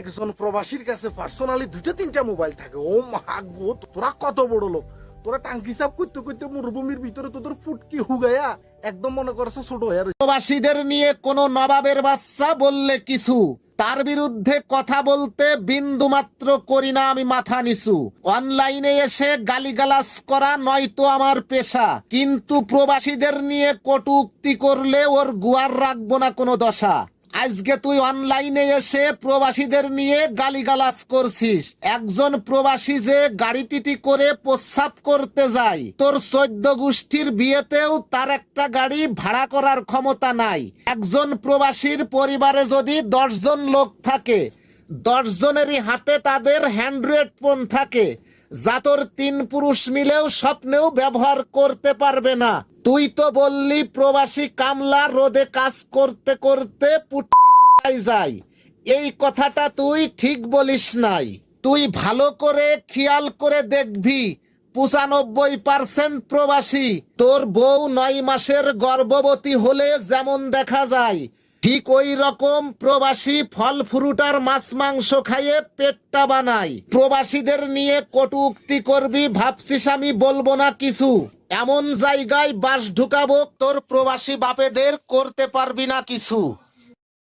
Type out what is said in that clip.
একজন প্রবাসীর কাছে পার্সোনালি দুইটা তিনটা মোবাইল থাকে। ও মা গো, তোরা কত বড় লোক! তোরা টাঙ্কি সাফ করতে করতে মরুভূমির ভিতরে তোদের ফুটকি হুগায়া একদম মনে করছে ছোট হয়ে রয়েছে। প্রবাসীদের নিয়ে কোনো নবাবের বাচ্চা বললে কিছু, তার বিরুদ্ধে কথা বলতে বিন্দু মাত্র করি না আমি মাথা নিচু। অনলাইনে এসে গালিগালাজ করা নয়তো আমার পেশা, কিন্তু প্রবাসীদের নিয়ে কটূক্তি করলে ওর গুয়ার রাখবো না কোনো দশা। আজকে তুই অনলাইনে এসে প্রবাসীদের নিয়ে গালিগালাজ করছিস। একজন প্রবাসী যে গাড়িটিটি করে প্রস্রাব করতে যায়, তোর 14 গোষ্ঠীর বিয়েতেও তার একটা গাড়ি ভাড়া করার ক্ষমতা নাই। একজন প্রবাসীর পরিবারে যদি 10 জন লোক থাকে, 10 জনেরই হাতে তাদের হ্যান্ড্রয়েড ফোন থাকে, যা তোর 3 পুরুষ মিলেও স্বপ্নেও ব্যবহার করতে পারবে না। তুই তো বললি প্রবাসী কামলা রোদে কাজ করতে করতে পুটকি শুকাই যায়। এই কথাটা তুই ঠিক বলিস নাই। তুই ভালো করে খেয়াল করে দেখবি, 95% প্রবাসী। তোর বউ 9 মাসের গর্ভবতী হলে যেমন দেখা যায়, ঠিক ওই রকম প্রবাসী ফল ফ্রুটার মাছ মাংস খাইয়ে পেটটা বানায়। প্রবাসীদের নিয়ে কটূক্তি করবি ভাবছিস আমি বলবো না কিছু? এমন জায়গায় বাস ঢুকাবো তোর প্রবাসী বাপেদের করতে পারবি না কিছু।